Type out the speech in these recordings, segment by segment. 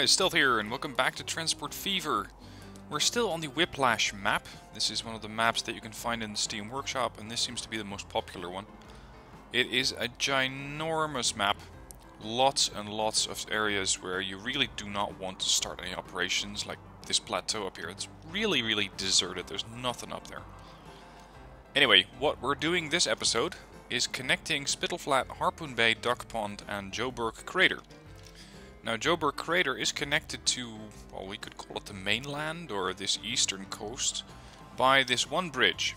guys, Stealth here, and welcome back to Transport Fever. We're still on the Whiplash map. This is one of the maps that you can find in the Steam Workshop, and this seems to be the most popular one. It is a ginormous map. Lots and lots of areas where you really do not want to start any operations, like this plateau up here. It's really deserted. There's nothing up there. Anyway, what we're doing this episode is connecting Spittleflat, Harpoon Bay, Duck Pond, and Joburg Crater. Now, Joburg Crater is connected to, well, we could call it the mainland, or this eastern coast, by this one bridge.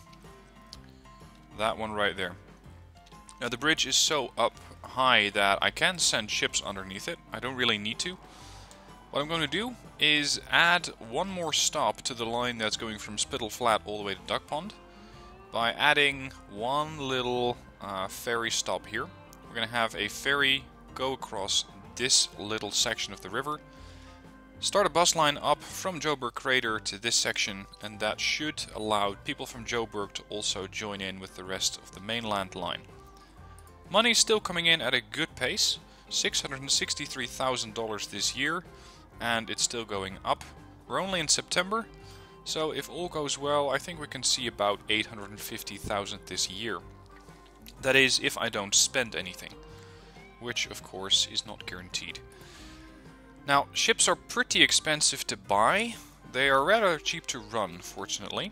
That one right there. Now, the bridge is so up high that I can send ships underneath it. I don't really need to. What I'm going to do is add one more stop to the line that's going from Spittleflat all the way to Duck Pond by adding one little ferry stop here. We're going to have a ferry go across this little section of the river, start a bus line up from Joburg Crater to this section, and that should allow people from Joburg to also join in with the rest of the mainland line. Money's still coming in at a good pace, $663,000 this year, and it's still going up. We're only in September, so if all goes well, I think we can see about $850,000 this year. That is, if I don't spend anything, which of course is not guaranteed. Now, ships are pretty expensive to buy. They are rather cheap to run, fortunately.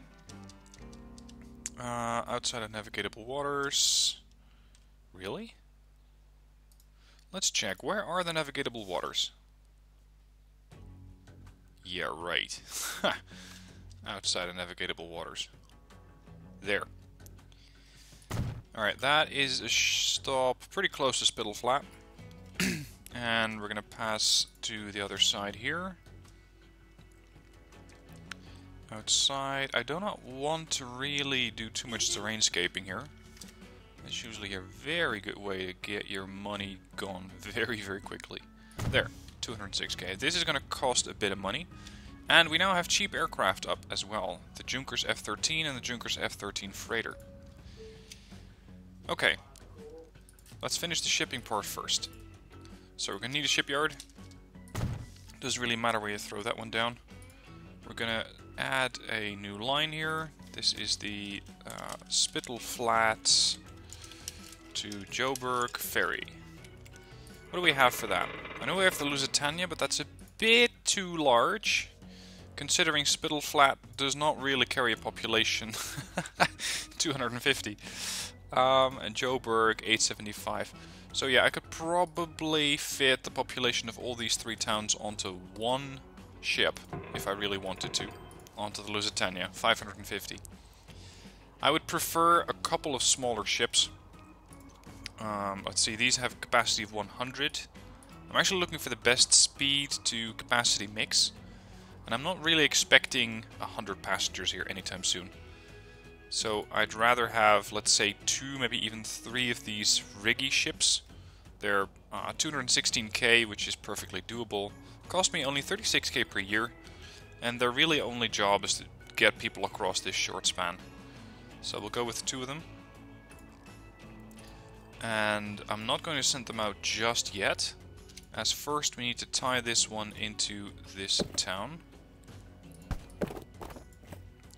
Outside of navigable waters. Really? Let's check. Where are the navigable waters? Yeah, right. Outside of navigable waters. There. Alright, that is a stop pretty close to Spittleflat. And we're going to pass to the other side here. Outside. I do not want to really do too much terrainscaping here. It's usually a very good way to get your money gone very quickly. There, 206k. This is going to cost a bit of money. And we now have cheap aircraft up as well. The Junkers F-13 and the Junkers F-13 Freighter. Okay, let's finish the shipping part first. So we're going to need a shipyard. Doesn't really matter where you throw that one down. We're going to add a new line here. This is the Spittleflat to Joburg Ferry. What do we have for that? I know we have the Lusitania, but that's a bit too large, considering Spittleflat does not really carry a population. 250. And Joburg 875. So yeah, I could probably fit the population of all these three towns onto one ship, if I really wanted to, onto the Lusitania, 550. I would prefer a couple of smaller ships. Let's see, these have a capacity of 100. I'm actually looking for the best speed to capacity mix, and I'm not really expecting 100 passengers here anytime soon. So I'd rather have, let's say, 2, maybe even 3 of these riggy ships. They're 216k, which is perfectly doable. Cost me only 36k per year, and their really only job is to get people across this short span. So we'll go with 2 of them. And I'm not going to send them out just yet, as first we need to tie this one into this town.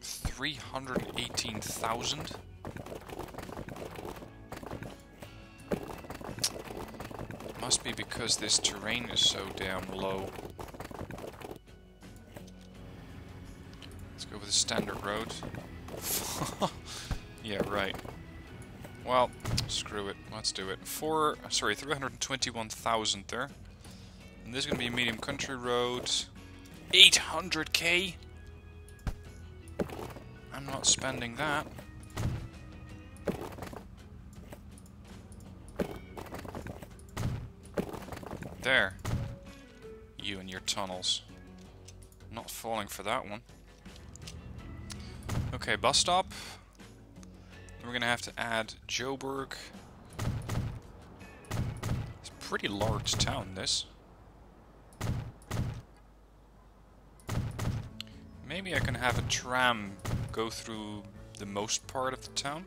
318,000. Must be because this terrain is so damn low. Let's go with the standard road. Yeah, right. Well, screw it. Let's do it. 321,000 there. And this is going to be a medium country road. 800k? I'm not spending that. There. You and your tunnels. Not falling for that one. Okay, bus stop. We're gonna have to add Joburg. It's a pretty large town, this. Maybe I can have a tram go through the most part of the town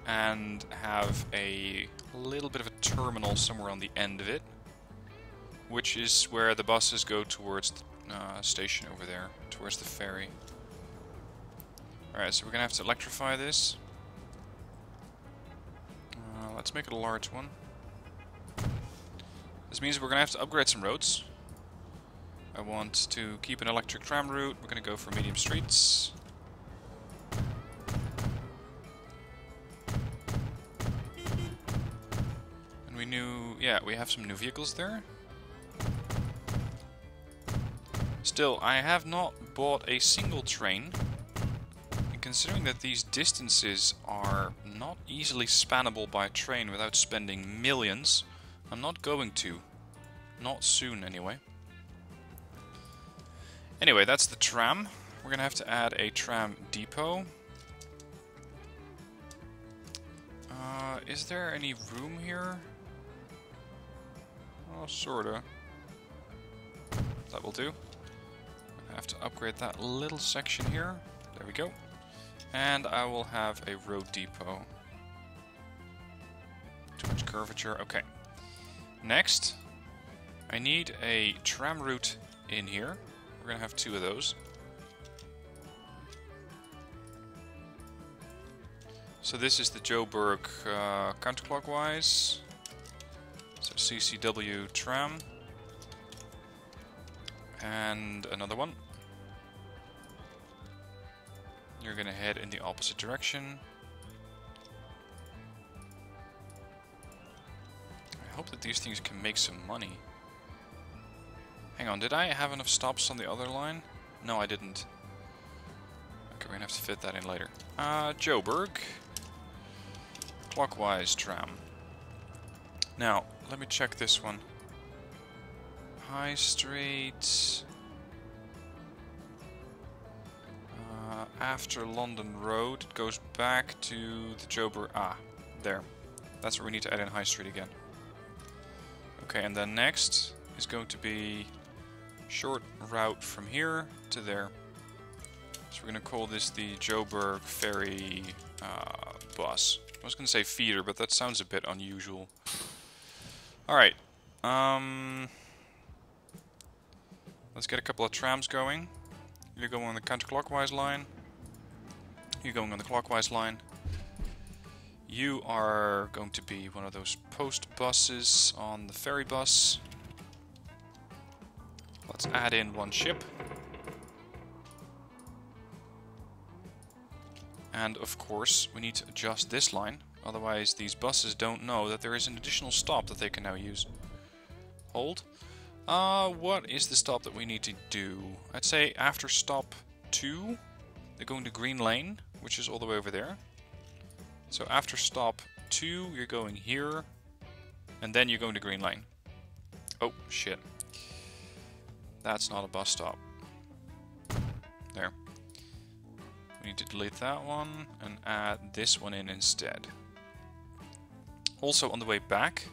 and have a little bit of a terminal somewhere on the end of it. which is where the buses go towards the station over there, towards the ferry. Alright, so we're gonna have to electrify this. Let's make it a large one. This means we're gonna have to upgrade some roads. I want to keep an electric tram route. We're gonna go for medium streets. And we have some new vehicles there. Still, I have not bought a single train. And considering that these distances are not easily spannable by train without spending millions, I'm not going to. Not soon, anyway. Anyway, that's the tram. We're gonna have to add a tram depot. Is there any room here? Oh, sorta. That will do. I have to upgrade that little section here. There we go. And I will have a road depot. Too much curvature. Okay. Next, I need a tram route in here. We're gonna have 2 of those. So this is the Joburg counterclockwise. So CCW tram. And another one. You're gonna head in the opposite direction. I hope that these things can make some money. Hang on, did I have enough stops on the other line? No, I didn't. Okay, we're gonna have to fit that in later. Joburg. Clockwise tram. Now, let me check this one. High Street. After London Road, it goes back to the Joburg. Ah, there. That's where we need to add in High Street again. Okay, and then next is going to be short route from here to there. So we're going to call this the Joburg Ferry bus. I was going to say feeder, but that sounds a bit unusual. Alright. Let's get a couple of trams going. You're going on the counterclockwise line. You're going on the clockwise line. You are going to be one of those post buses on the ferry bus. Let's add in 1 ship. And of course, we need to adjust this line. Otherwise, these buses don't know that there is an additional stop that they can now use. Hold. What is the stop that we need to do? I'd say after stop 2, they're going to Green Lane, which is all the way over there. So after stop 2, you're going here, and then you're going to Green Lane. Oh, shit. That's not a bus stop. There. We need to delete that one and add this one in instead. Also on the way back,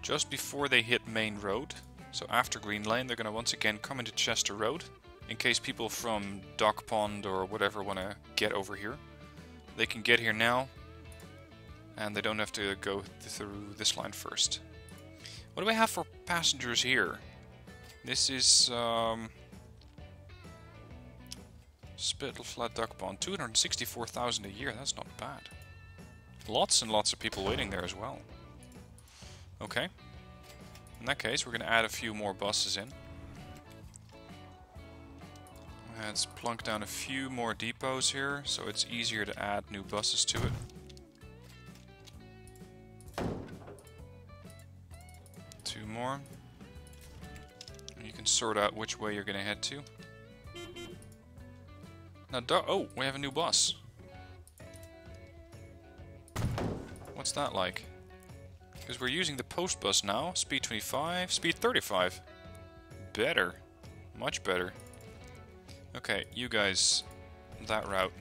just before they hit Main Road, so after Green Lane, they're going to once again come into Chester Road, in case people from Dock Pond or whatever want to get over here. They can get here now, and they don't have to go through this line first. What do we have for passengers here? This is Spittle Flat Dock Pond, 264,000 a year. That's not bad. Lots and lots of people waiting there as well. Okay. In that case, we're going to add a few more buses in. Let's plunk down a few more depots here, so it's easier to add new buses to it. Two more. And you can sort out which way you're going to head to. Now, oh, we have a new bus. What's that like? Because we're using the post bus now. Speed 25, speed 35. Better. Much better. Okay, you guys, that route.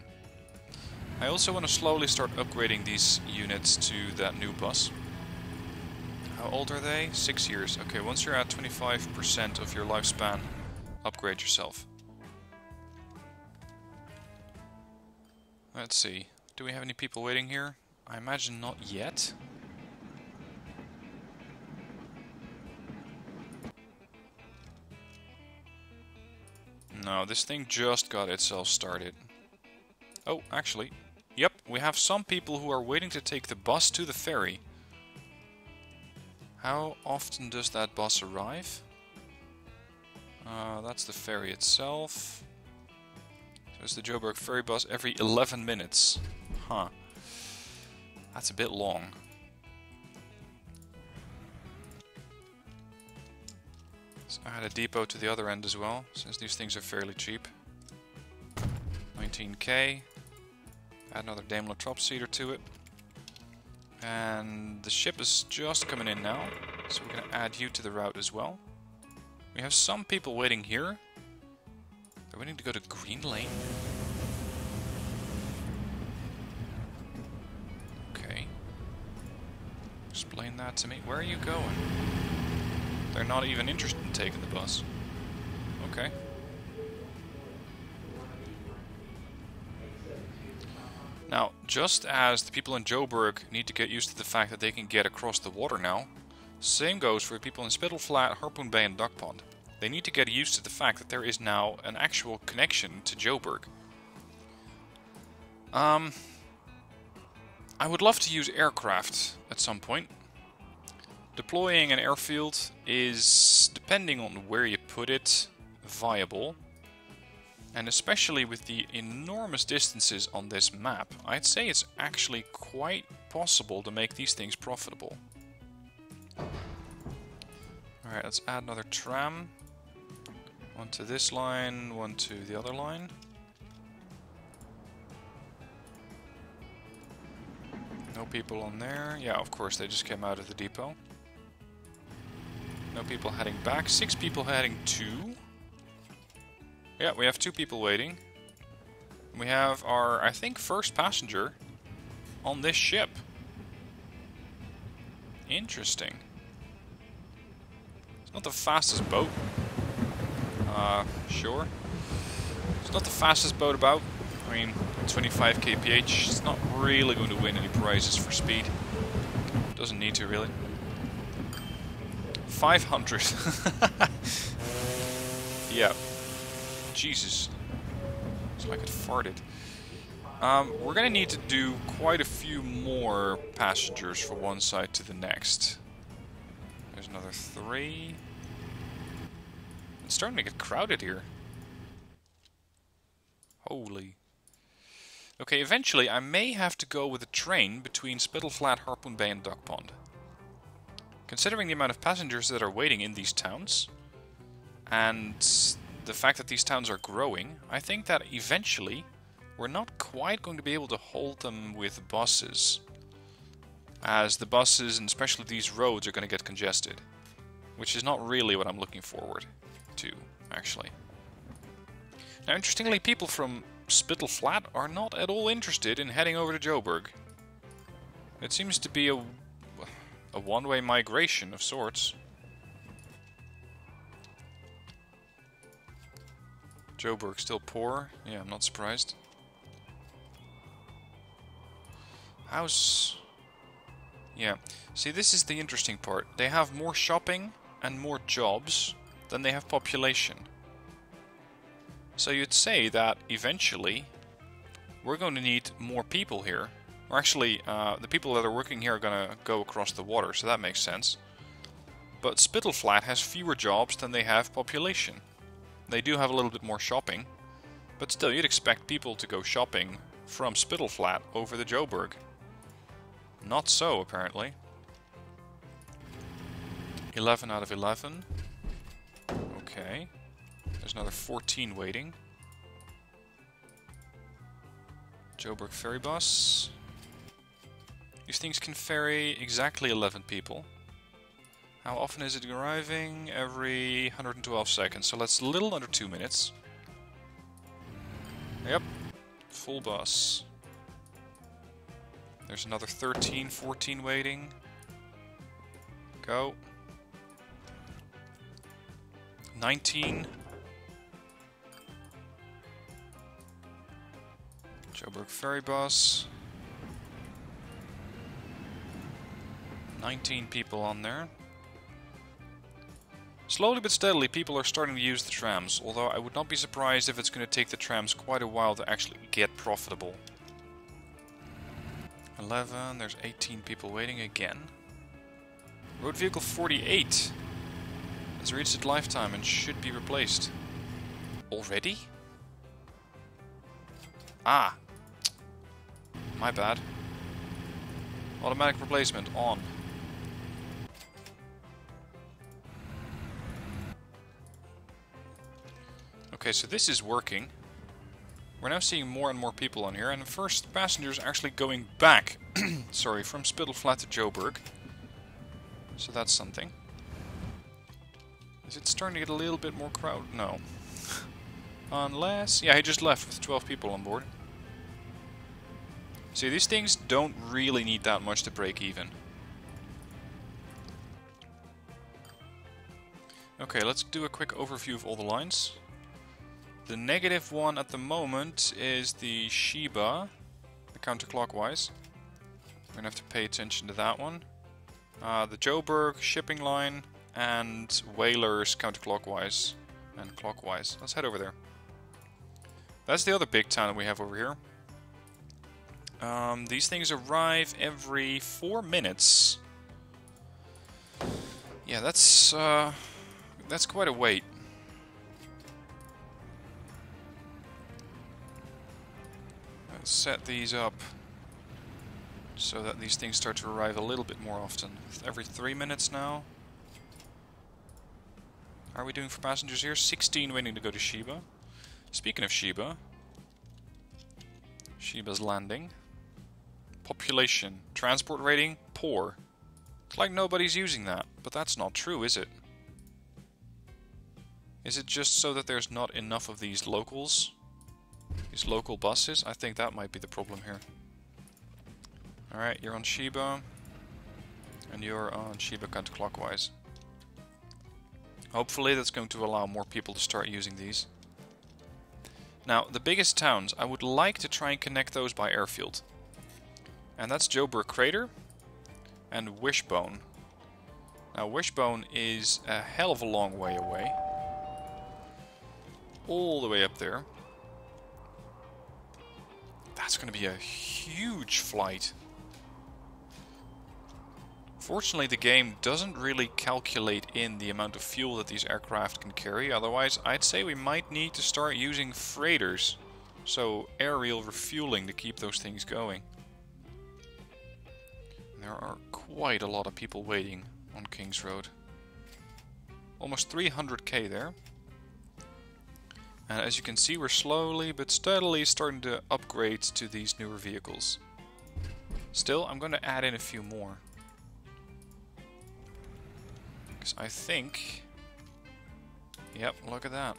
I also want to slowly start upgrading these units to that new bus. How old are they? 6 years. Okay, once you're at 25% of your lifespan, upgrade yourself. Let's see. Do we have any people waiting here? I imagine not yet. No, this thing just got itself started. Oh, actually, yep, we have some people who are waiting to take the bus to the ferry. How often does that bus arrive? That's the ferry itself. So it's the Joburg ferry bus every 11 minutes. Huh. That's a bit long. Let's add a depot to the other end as well, since these things are fairly cheap. 19k. Add another Daimler Tropseeder to it. And the ship is just coming in now, so we're going to add you to the route as well. We have some people waiting here. They're waiting to go to Green Lane. Okay. Explain that to me. Where are you going? They're not even interested in taking the bus. Okay. Now, just as the people in Joburg need to get used to the fact that they can get across the water now, same goes for people in Spittleflat, Harpoon Bay and Duck Pond. They need to get used to the fact that there is now an actual connection to Joburg. I would love to use aircraft at some point. Deploying an airfield is, depending on where you put it, viable. And especially with the enormous distances on this map, I'd say it's actually quite possible to make these things profitable. Alright, let's add another tram. One to this line, one to the other line. No people on there. Yeah, of course, they just came out of the depot. No people heading back. 6 people heading to... Yeah, we have 2 people waiting. We have our, I think, first passenger on this ship. Interesting. It's not the fastest boat. Sure. It's not the fastest boat about. I mean, 25 kph. It's not really going to win any prizes for speed. Doesn't need to, really. 500. Yeah. Jesus. It's like it farted. We're gonna need to do quite a few more passengers from one side to the next. There's another 3. It's starting to get crowded here. Holy. Okay, eventually I may have to go with a train between Spittleflat, Harpoon Bay and Duck Pond. Considering the amount of passengers that are waiting in these towns, and the fact that these towns are growing, I think that eventually we're not quite going to be able to hold them with buses, as the buses and especially these roads are going to get congested, which is not really what I'm looking forward to, actually. Now, interestingly, people from Spittleflat are not at all interested in heading over to Joburg. It seems to be a one-way migration of sorts. Joburg still poor? Yeah, I'm not surprised. How's... Yeah, see, this is the interesting part. They have more shopping and more jobs than they have population. So you'd say that eventually we're going to need more people here. Or actually, the people that are working here are going to go across the water, so that makes sense. But Spittleflat has fewer jobs than they have population. They do have a little bit more shopping, but still you'd expect people to go shopping from Spittleflat over the Joburg. Not so, apparently. 11 out of 11. Okay. There's another 14 waiting. Joburg ferry bus. These things can ferry exactly 11 people. How often is it arriving? Every 112 seconds. So that's a little under 2 minutes. Yep. Full bus. There's another 13, 14 waiting. Go. 19. Joburg ferry bus. 19 people on there. Slowly but steadily, people are starting to use the trams, although I would not be surprised if it's going to take the trams quite a while to actually get profitable. 11, there's 18 people waiting again. Road vehicle 48 has reached its lifetime and should be replaced. Already? Ah! My bad. Automatic replacement on. Okay, so this is working. We're now seeing more and more people on here, and the first passengers actually going back, sorry, from Spittleflat to Joburg. So that's something. Is it starting to get a little bit more crowd? No. Unless... yeah, he just left with 12 people on board. See, these things don't really need that much to break even. Okay, let's do a quick overview of all the lines. The negative one at the moment is the Shiba, the counterclockwise. We're going to have to pay attention to that one. The Joburg shipping line and Whalers counterclockwise and clockwise. Let's head over there. That's the other big town that we have over here. These things arrive every 4 minutes. Yeah, that's quite a wait. Let's set these up so that these things start to arrive a little bit more often. Every 3 minutes now. How are we doing for passengers here? 16 waiting to go to Shiba. Speaking of Shiba, Shiba's landing. Population. Transport rating, poor. It's like nobody's using that, but that's not true, is it? Is it just so that there's not enough of these locals? These local buses? I think that might be the problem here. Alright, you're on Shiba. And you're on Shiba counterclockwise. Hopefully that's going to allow more people to start using these. Now, the biggest towns, I would like to try and connect those by airfield. And that's Joburg Crater and Wishbone. Now, Wishbone is a hell of a long way away. All the way up there. That's going to be a huge flight. Fortunately, the game doesn't really calculate in the amount of fuel that these aircraft can carry. Otherwise, I'd say we might need to start using freighters. So, aerial refueling to keep those things going. There are quite a lot of people waiting on King's Road. Almost 300k there. And as you can see, we're slowly but steadily starting to upgrade to these newer vehicles. Still, I'm going to add in a few more. Because I think... yep, look at that.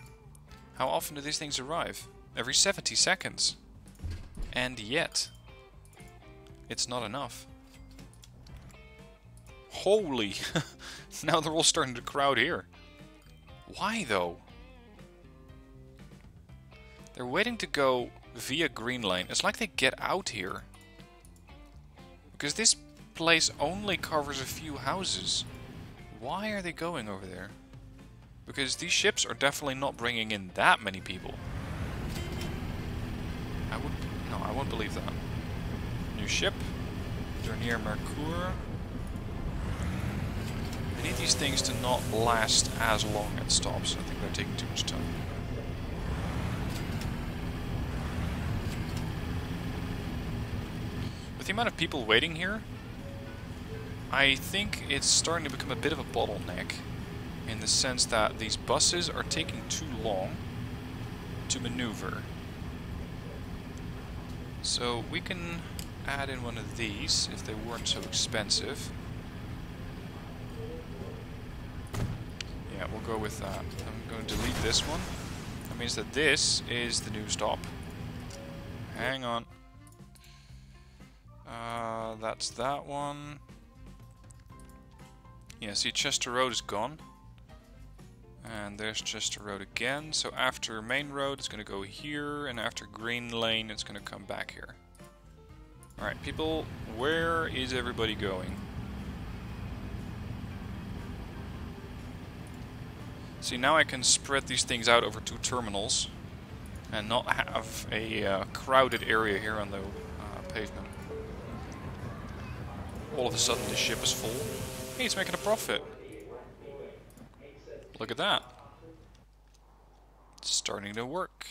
How often do these things arrive? Every 70 seconds. And yet, it's not enough. Holy! Now they're all starting to crowd here. Why though? They're waiting to go via Green Lane. It's like they get out here. Because this place only covers a few houses. Why are they going over there? Because these ships are definitely not bringing in that many people. I won't believe that. New ship. They're near Mercure. I need these things to not last as long at stops. I think they're taking too much time. With the amount of people waiting here, I think it's starting to become a bit of a bottleneck in the sense that these buses are taking too long to maneuver. So we can add in one of these if they weren't so expensive. Yeah, we'll go with that. I'm going to delete this one. That means that this is the new stop. Hang on. That's that one. Yeah, see, Chester Road is gone. And there's Chester Road again. So after Main Road, it's going to go here. And after Green Lane, it's going to come back here. Alright, people, where is everybody going? See, now I can spread these things out over 2 terminals and not have a crowded area here on the pavement. All of a sudden this ship is full. Hey, it's making a profit. Look at that. It's starting to work.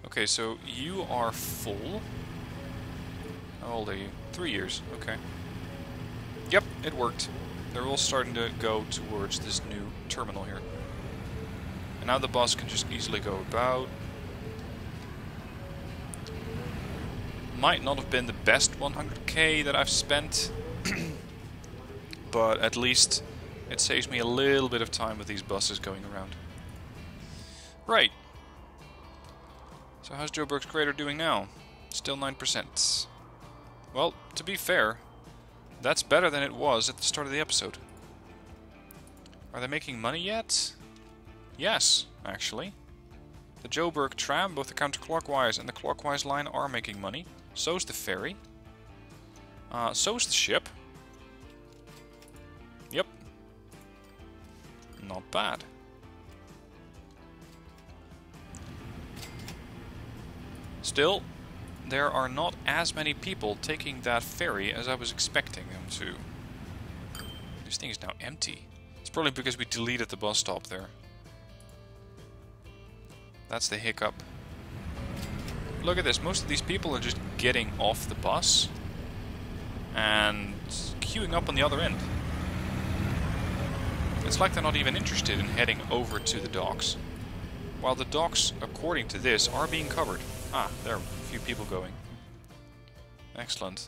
Okay, so you are full. How old are you? 3 years. Okay. Yep, it worked. They're all starting to go towards this new terminal here. And now the bus can just easily go about. Might not have been the best 100k that I've spent, but at least it saves me a little bit of time with these buses going around. Right. So how's Joburg's crater doing now? Still 9%. Well, to be fair, that's better than it was at the start of the episode. Are they making money yet? Yes, actually. The Joburg tram, both the counterclockwise and the clockwise line, are making money. So's the ferry. So's the ship. Yep. Not bad. Still, there are not as many people taking that ferry as I was expecting them to. This thing is now empty. It's probably because we deleted the bus stop there. That's the hiccup. Look at this, most of these people are just getting off the bus and queuing up on the other end. It's like they're not even interested in heading over to the docks. While the docks, according to this, are being covered. Ah, there are a few people going. Excellent.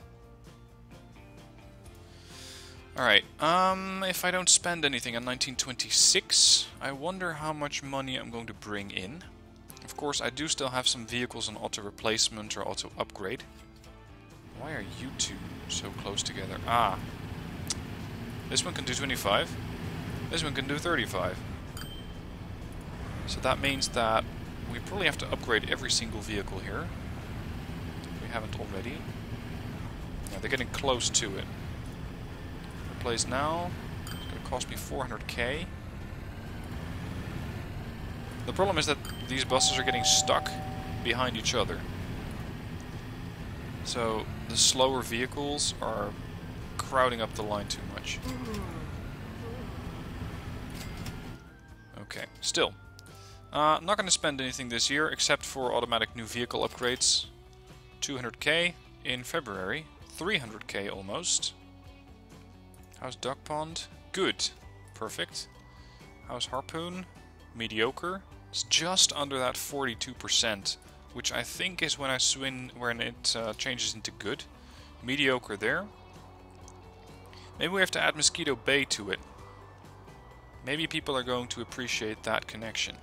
Alright, if I don't spend anything on 1926, I wonder how much money I'm going to bring in. Of course, I do still have some vehicles on auto replacement or auto upgrade. Why are you two so close together? Ah. This one can do 25. This one can do 35. So that means that we probably have to upgrade every single vehicle here. If we haven't already. Yeah, they're getting close to it. Replace now. It's going to cost me 400k. The problem is that these buses are getting stuck behind each other. So the slower vehicles are crowding up the line too much. Okay, still. Not going to spend anything this year except for automatic new vehicle upgrades. 200k in February. 300k almost. How's Duck Pond? Good. Perfect. How's Harpoon? Mediocre. It's just under that 42%, which I think is when it changes into good. Mediocre there. Maybe we have to add Mosquito Bay to it. Maybe people are going to appreciate that connection.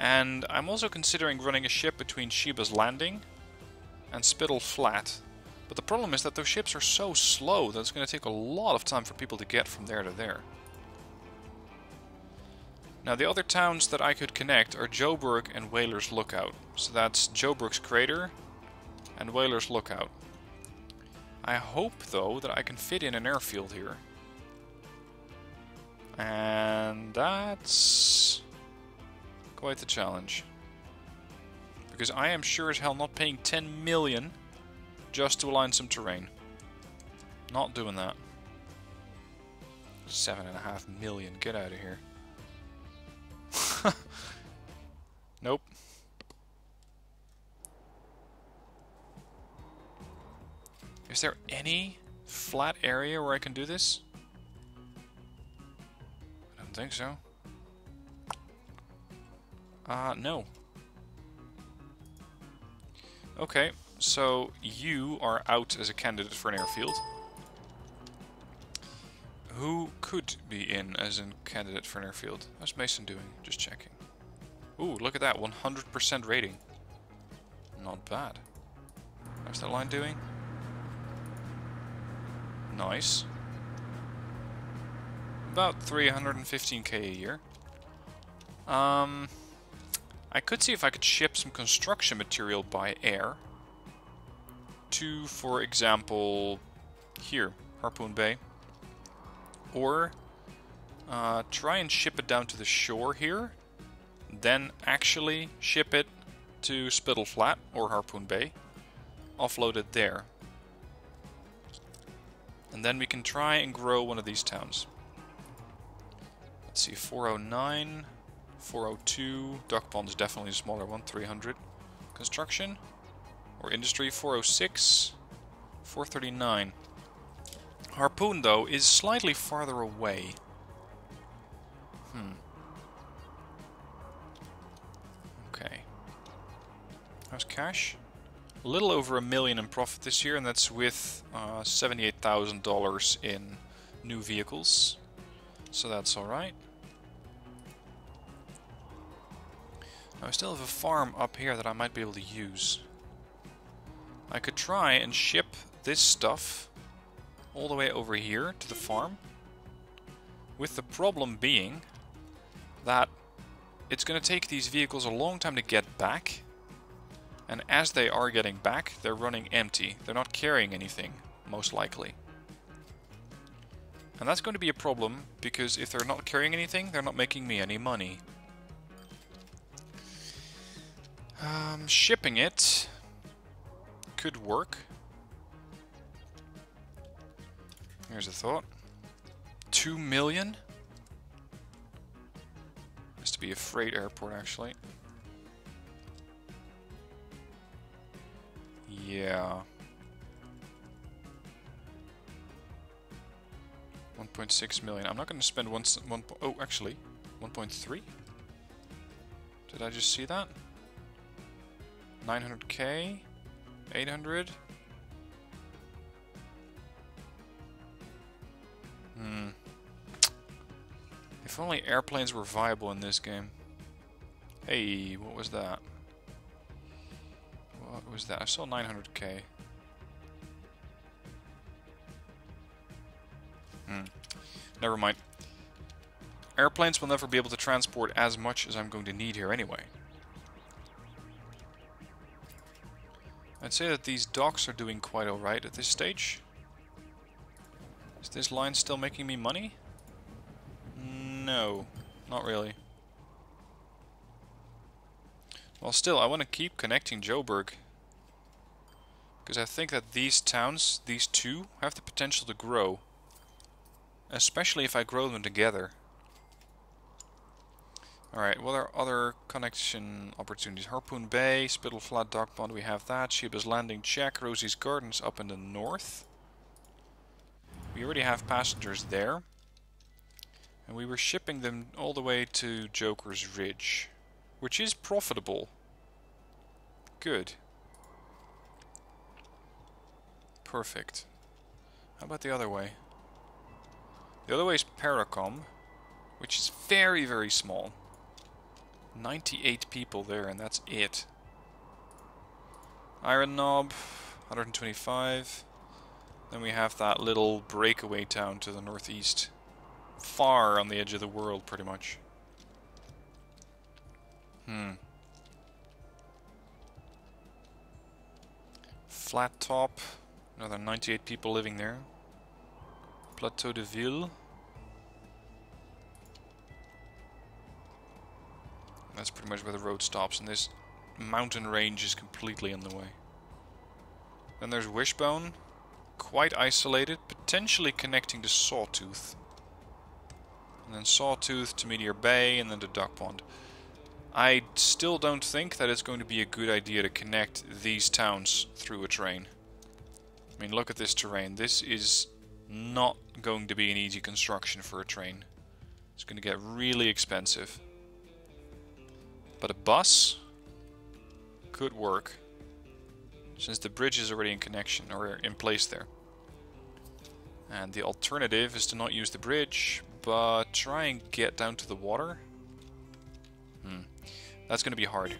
And I'm also considering running a ship between Sheba's Landing and Spittle Flat. But the problem is that those ships are so slow that it's going to take a lot of time for people to get from there to there. Now the other towns that I could connect are Joburg and Whaler's Lookout. So that's Joburg's Crater and Whaler's Lookout. I hope though that I can fit in an airfield here. And that's quite the challenge. Because I am sure as hell not paying 10 million just to align some terrain. Not doing that. 7.5 million, get out of here. Nope. Is there any flat area where I can do this? I don't think so. No. Okay, so you are out as a candidate for an airfield. Who could be in as a candidate for an airfield? How's Mason doing? Just checking. Ooh, look at that, 100% rating. Not bad. How's that line doing? Nice. About 315k a year. I could see if I could ship some construction material by air to, for example, here, Harpoon Bay. Or Try and ship it down to the shore here. Then actually ship it to Spittle Flat or Harpoon Bay. Offload it there. And then we can try and grow one of these towns. Let's see, 409, 402. Duck Pond's definitely a smaller one, 300. Construction or industry, 406, 439. Harpoon, though, is slightly farther away. Okay. How's cash? A little over $1 million in profit this year, and that's with $78,000 in new vehicles. So that's alright. Now I still have a farm up here that I might be able to use. I could try and ship this stuff all the way over here to the farm, with the problem being that it's going to take these vehicles a long time to get back, and as they are getting back, they're running empty. They're not carrying anything, most likely. And that's going to be a problem, because if they're not carrying anything, they're not making me any money. Shipping it could work. Here's a thought. 2 million? Has to be a freight airport, actually. Yeah. 1.6 million. I'm not going to spend oh, actually, 1.3? Did I just see that? 900k? 800? If only airplanes were viable in this game. Hey, what was that? What was that? I saw 900k. Never mind. Airplanes will never be able to transport as much as I'm going to need here anyway. I'd say that these docks are doing quite alright at this stage. Is this line still making me money? No, not really. Well, still, I want to keep connecting Joburg, because I think that these towns, these two, have the potential to grow. Especially if I grow them together. Alright, what are other connection opportunities? Harpoon Bay, Spittle Flat, Dock Pond, we have that. Sheba's Landing, check. Rosie's Gardens up in the north. We already have passengers there. And we were shipping them all the way to Joker's Ridge, which is profitable. Good. Perfect. How about the other way? The other way is Paracom, which is very, very small. 98 people there, and that's it. Iron Knob, 125. Then we have that little breakaway town to the northeast. Far on the edge of the world, pretty much. Flat Top, another 98 people living there. Plateau de Ville. That's pretty much where the road stops, and this mountain range is completely in the way. Then there's Wishbone, quite isolated, potentially connecting to Sawtooth. And then Sawtooth to Meteor Bay, and then to Duck Pond. I still don't think that it's going to be a good idea to connect these towns through a train. I mean, look at this terrain. This is not going to be an easy construction for a train. It's going to get really expensive. But a bus could work, since the bridge is already in connection, or in place there. And the alternative is to not use the bridge, but try and get down to the water. That's going to be hard.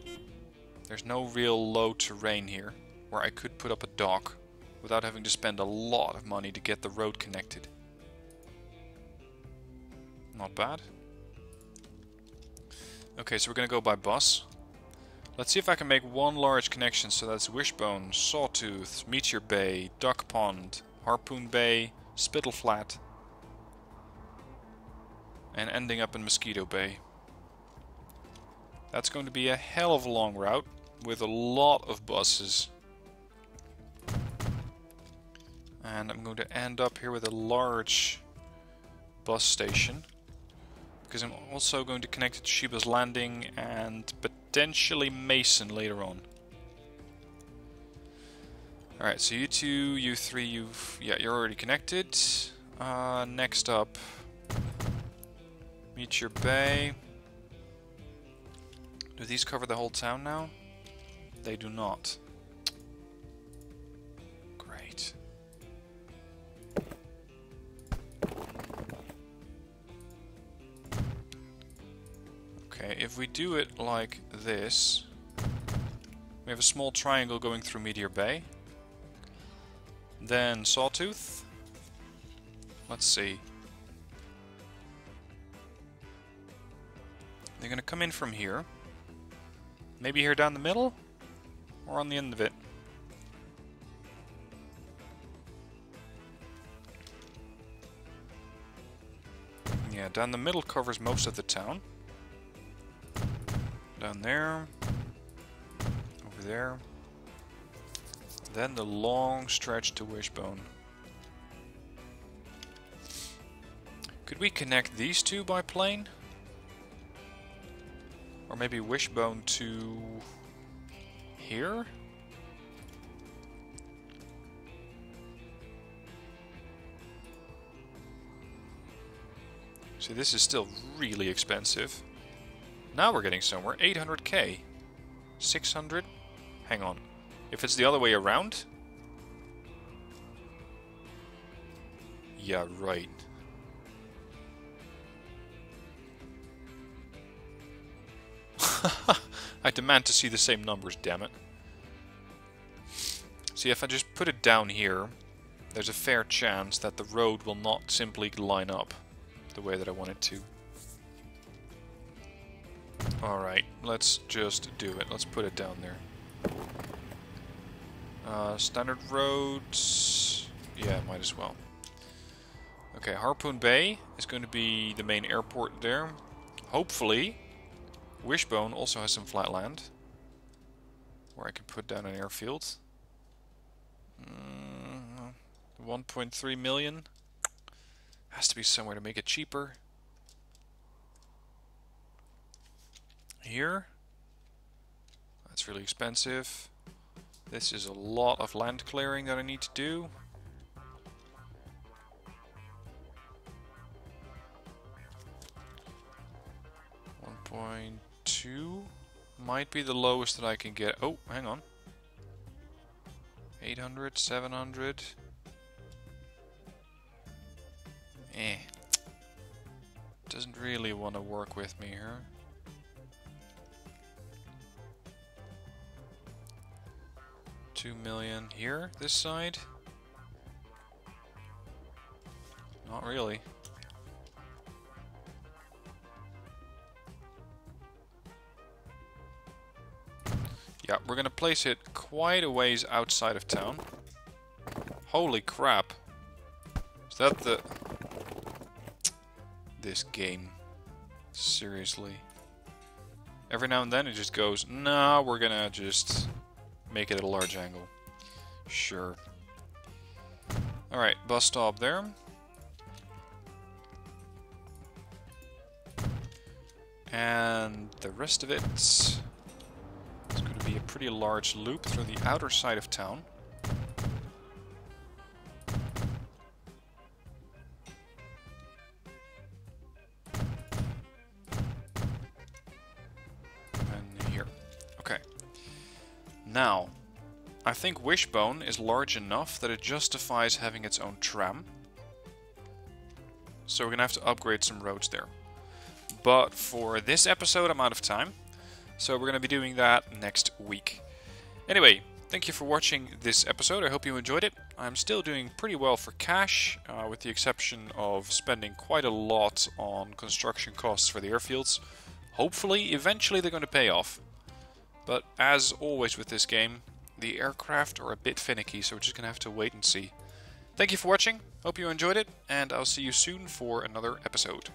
There's no real low terrain here, where I could put up a dock without having to spend a lot of money to get the road connected. Not bad. Okay, so we're going to go by bus. Let's see if I can make one large connection. So that's Wishbone, Sawtooth, Meteor Bay, Duck Pond, Harpoon Bay, Spittle Flat. and ending up in Mosquito Bay. That's going to be a hell of a long route with a lot of buses. And I'm going to end up here with a large bus station, because I'm also going to connect it to Sheba's Landing and potentially Mason later on. Alright, so you two, you three, you're already connected. Next up, Meteor Bay. Do these cover the whole town now? They do not. Great. Okay, if we do it like this, we have a small triangle going through Meteor Bay. Then Sawtooth. Let's see. They're gonna come in from here. Maybe here down the middle? Or on the end of it? Yeah, down the middle covers most of the town. Down there. Over there. Then the long stretch to Wishbone. Could we connect these two by plane? Or maybe Wishbone to here? See, this is still really expensive. Now we're getting somewhere. 800k. 600? Hang on. If it's the other way around? Yeah, right. I demand to see the same numbers, damn it. See, if I just put it down here, there's a fair chance that the road will not simply line up the way that I want it to. Alright, let's just do it. Let's put it down there. Standard roads... yeah, might as well. Okay, Harpoon Bay is going to be the main airport there. Hopefully, Wishbone also has some flat land where I can put down an airfield. 1.3 million. Has to be somewhere to make it cheaper. Here. That's really expensive. This is a lot of land clearing that I need to do. $1.2 might be the lowest that I can get. Oh, hang on. 800, 700. Doesn't really want to work with me here. $2 million here, this side? Not really. Yeah, we're gonna place it quite a ways outside of town. Holy crap. Is that the... this game. Seriously. Every now and then it just goes, nah, we're gonna just make it at a large angle. Sure. Alright, bus stop there. And the rest of it is going to be a pretty large loop through the outer side of town. And here. Okay. Now, I think Wishbone is large enough that it justifies having its own tram. So we're going to have to upgrade some roads there. But for this episode, I'm out of time. So we're going to be doing that next week. Anyway, thank you for watching this episode. I hope you enjoyed it. I'm still doing pretty well for cash, with the exception of spending quite a lot on construction costs for the airfields. Hopefully, eventually they're going to pay off. But as always with this game, the aircraft are a bit finicky, so we're just going to have to wait and see. Thank you for watching. Hope you enjoyed it, and I'll see you soon for another episode.